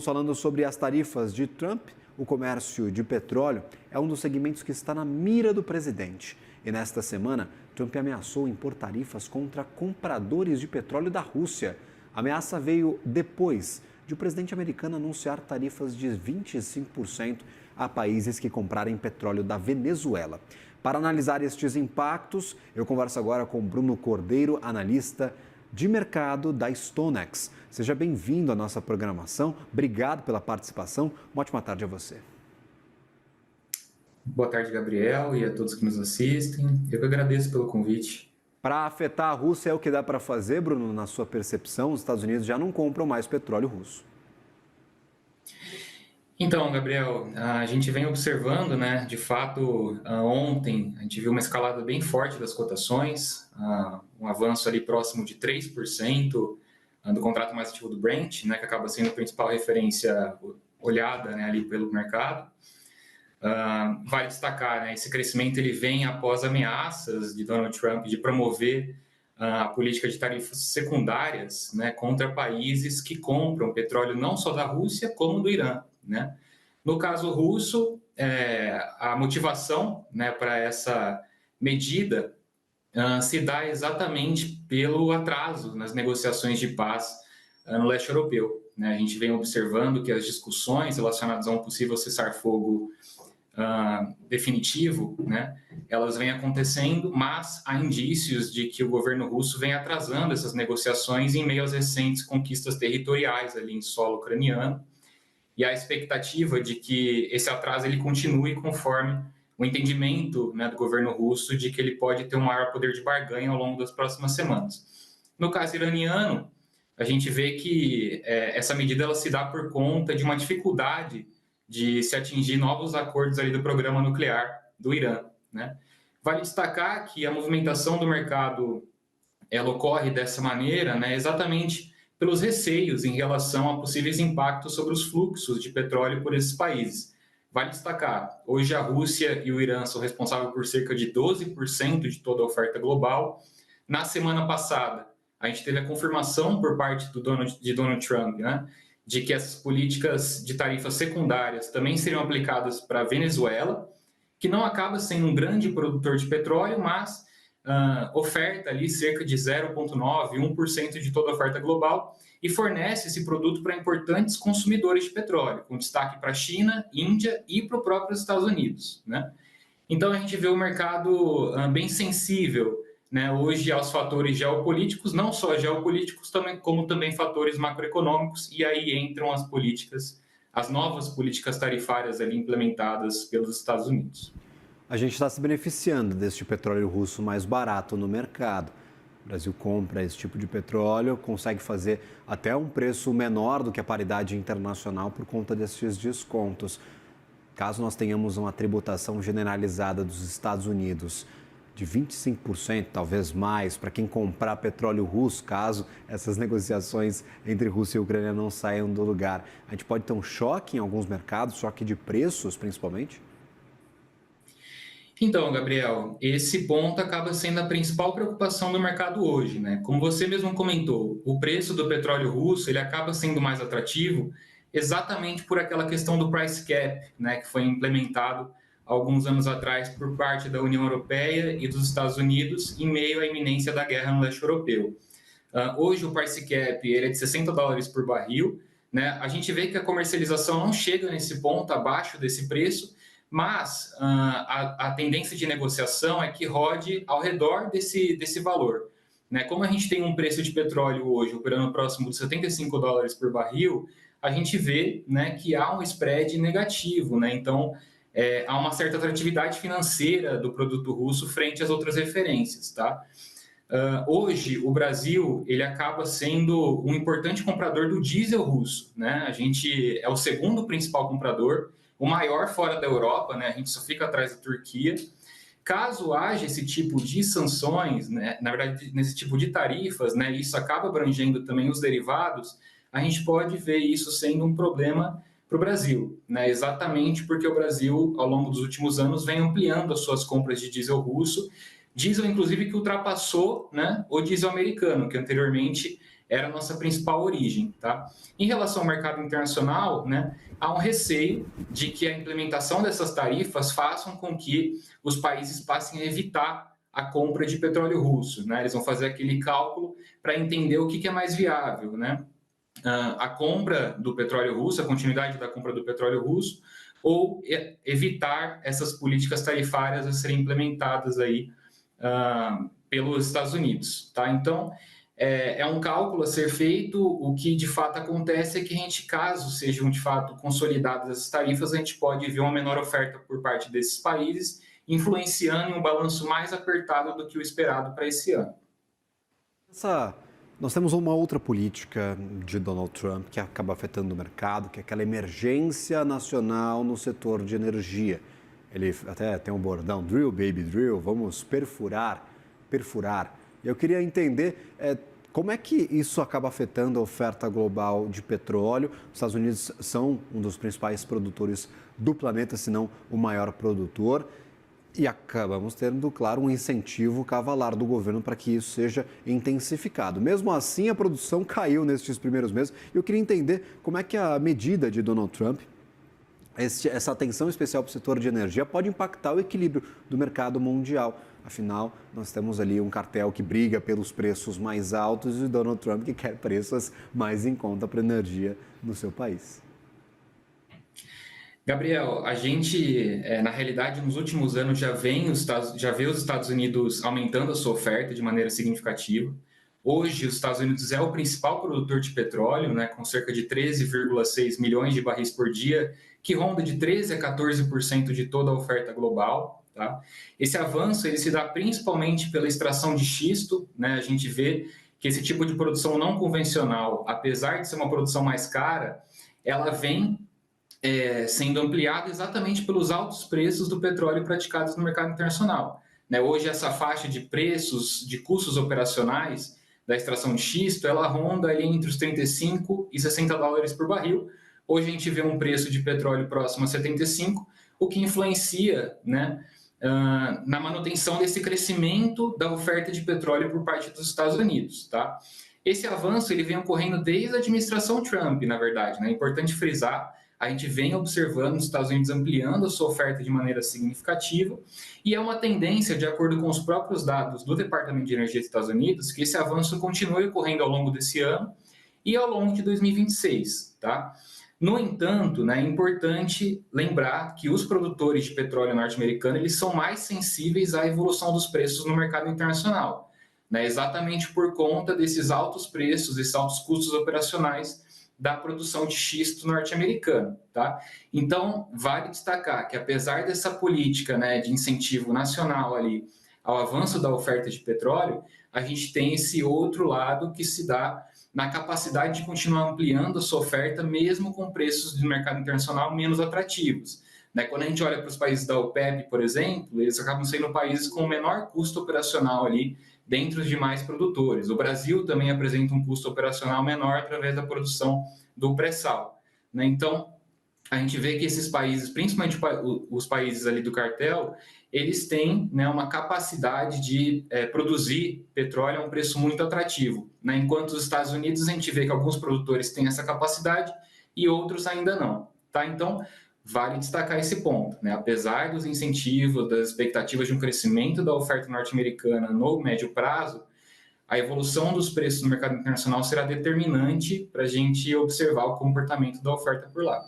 Falando sobre as tarifas de Trump, o comércio de petróleo é um dos segmentos que está na mira do presidente. E nesta semana, Trump ameaçou impor tarifas contra compradores de petróleo da Rússia. A ameaça veio depois de o presidente americano anunciar tarifas de 25% a países que comprarem petróleo da Venezuela. Para analisar estes impactos, eu converso agora com Bruno Cordeiro, analista de mercado da StoneX. Seja bem-vindo à nossa programação. Obrigado pela participação. Uma ótima tarde a você. Boa tarde, Gabriel, e a todos que nos assistem. Eu que agradeço pelo convite. Para afetar a Rússia, é o que dá para fazer, Bruno, na sua percepção? Os Estados Unidos já não compram mais petróleo russo. Então, Gabriel, a gente vem observando, né, de fato, ontem a gente viu uma escalada bem forte das cotações, um avanço ali próximo de 3% do contrato mais ativo do Brent, né, que acaba sendo a principal referência olhada, né, ali pelo mercado. Vale destacar, né, esse crescimento ele vem após ameaças de Donald Trump de promover a política de tarifas secundárias, né, contra países que compram petróleo não só da Rússia, como do Irã, né? No caso russo, a motivação, né, para essa medida se dá exatamente pelo atraso nas negociações de paz no leste europeu, né? A gente vem observando que as discussões relacionadas a um possível cessar-fogo definitivo, né, elas vêm acontecendo, mas há indícios de que o governo russo vem atrasando essas negociações em meio às recentes conquistas territoriais ali em solo ucraniano, e a expectativa de que esse atraso ele continue conforme o entendimento, né, do governo russo de que ele pode ter um maior poder de barganha ao longo das próximas semanas. No caso iraniano, a gente vê que essa medida ela se dá por conta de uma dificuldade de se atingir novos acordos ali do programa nuclear do Irã, né? Vale destacar que a movimentação do mercado ela ocorre dessa maneira, né, exatamente pelos receios em relação a possíveis impactos sobre os fluxos de petróleo por esses países. Vale destacar, hoje a Rússia e o Irã são responsáveis por cerca de 12% de toda a oferta global. Na semana passada, a gente teve a confirmação por parte de Donald Trump, né, de que essas políticas de tarifas secundárias também seriam aplicadas para a Venezuela, que não acaba sendo um grande produtor de petróleo, mas oferta ali cerca de 0,9%, 1% de toda a oferta global e fornece esse produto para importantes consumidores de petróleo, com destaque para a China, Índia e para o próprio Estados Unidos, né? Então a gente vê o mercado bem sensível, né, hoje aos fatores geopolíticos, não só geopolíticos, como também fatores macroeconômicos, e aí entram as políticas, as novas políticas tarifárias ali implementadas pelos Estados Unidos. A gente está se beneficiando deste petróleo russo mais barato no mercado. O Brasil compra esse tipo de petróleo, consegue fazer até um preço menor do que a paridade internacional por conta desses descontos. Caso nós tenhamos uma tributação generalizada dos Estados Unidos de 25%, talvez mais, para quem comprar petróleo russo, caso essas negociações entre Rússia e Ucrânia não saiam do lugar, a gente pode ter um choque em alguns mercados, choque de preços principalmente? Então, Gabriel, esse ponto acaba sendo a principal preocupação do mercado hoje, né? Como você mesmo comentou, o preço do petróleo russo ele acaba sendo mais atrativo exatamente por aquela questão do price cap, né, que foi implementado alguns anos atrás por parte da União Europeia e dos Estados Unidos em meio à iminência da guerra no leste europeu. Hoje o price cap ele é de $60 por barril, né? A gente vê que a comercialização não chega nesse ponto, abaixo desse preço, mas a tendência de negociação é que rode ao redor desse valor, né? Como a gente tem um preço de petróleo hoje operando próximo de $75 por barril, a gente vê, né, que há um spread negativo, né? Então, há uma certa atratividade financeira do produto russo frente às outras referências, tá? Hoje, o Brasil ele acaba sendo um importante comprador do diesel russo, né? A gente é o segundo principal comprador, o maior fora da Europa, né? A gente só fica atrás da Turquia. Caso haja esse tipo de sanções, né, na verdade, nesse tipo de tarifas, né, isso acaba abrangendo também os derivados, a gente pode ver isso sendo um problema para o Brasil, né, exatamente porque o Brasil, ao longo dos últimos anos, vem ampliando as suas compras de diesel russo, diesel, inclusive, que ultrapassou, né, o diesel americano, que anteriormente era a nossa principal origem. Tá? Em relação ao mercado internacional, né, há um receio de que a implementação dessas tarifas façam com que os países passem a evitar a compra de petróleo russo. Né? Eles vão fazer aquele cálculo para entender o que é mais viável, né? A compra do petróleo russo, a continuidade da compra do petróleo russo, ou evitar essas políticas tarifárias a serem implementadas aí pelos Estados Unidos. Tá? Então, é um cálculo a ser feito. O que de fato acontece é que a gente, caso sejam de fato consolidadas essas tarifas, a gente pode ver uma menor oferta por parte desses países, influenciando em um balanço mais apertado do que o esperado para esse ano. Nós temos uma outra política de Donald Trump que acaba afetando o mercado, que é aquela emergência nacional no setor de energia. Ele até tem um bordão, drill, baby, drill, vamos perfurar. E eu queria entender como é que isso acaba afetando a oferta global de petróleo. Os Estados Unidos são um dos principais produtores do planeta, se não o maior produtor. E acabamos tendo, claro, um incentivo cavalar do governo para que isso seja intensificado. Mesmo assim, a produção caiu nestes primeiros meses. Eu queria entender como é que a medida de Donald Trump, essa atenção especial para o setor de energia, pode impactar o equilíbrio do mercado mundial. Afinal, nós temos ali um cartel que briga pelos preços mais altos e Donald Trump que quer preços mais em conta para a energia no seu país. Gabriel, a gente, na realidade, nos últimos anos já vê os Estados Unidos aumentando a sua oferta de maneira significativa. Hoje, os Estados Unidos é o principal produtor de petróleo, né, com cerca de 13,6 milhões de barris por dia, que ronda de 13% a 14% de toda a oferta global. Tá? Esse avanço ele se dá principalmente pela extração de xisto. Né? A gente vê que esse tipo de produção não convencional, apesar de ser uma produção mais cara, ela vem sendo ampliado exatamente pelos altos preços do petróleo praticados no mercado internacional. Né? Hoje, essa faixa de preços, de custos operacionais da extração de xisto, ela ronda ali entre os 35 e 60 dólares por barril. Hoje a gente vê um preço de petróleo próximo a 75, o que influencia, né, na manutenção desse crescimento da oferta de petróleo por parte dos Estados Unidos. Tá? Esse avanço ele vem ocorrendo desde a administração Trump, na verdade. Né? É importante frisar, a gente vem observando os Estados Unidos ampliando a sua oferta de maneira significativa e é uma tendência, de acordo com os próprios dados do Departamento de Energia dos Estados Unidos, que esse avanço continue ocorrendo ao longo desse ano e ao longo de 2026. Tá? No entanto, né, é importante lembrar que os produtores de petróleo norte-americano eles são mais sensíveis à evolução dos preços no mercado internacional, né, exatamente por conta desses altos preços, esses altos custos operacionais da produção de xisto norte-americano. Tá? Então, vale destacar que apesar dessa política, né, de incentivo nacional ali ao avanço da oferta de petróleo, a gente tem esse outro lado que se dá na capacidade de continuar ampliando a sua oferta, mesmo com preços do mercado internacional menos atrativos. Né? Quando a gente olha para os países da OPEP, por exemplo, eles acabam sendo países com menor custo operacional ali dentre os demais produtores. O Brasil também apresenta um custo operacional menor através da produção do pré-sal. Né? Então, a gente vê que esses países, principalmente os países ali do cartel, eles têm, né, uma capacidade de produzir petróleo a um preço muito atrativo. Né? Enquanto os Estados Unidos, a gente vê que alguns produtores têm essa capacidade e outros ainda não. Tá? Então, vale destacar esse ponto. Né? Apesar dos incentivos, das expectativas de um crescimento da oferta norte-americana no médio prazo, a evolução dos preços no mercado internacional será determinante para a gente observar o comportamento da oferta por lá.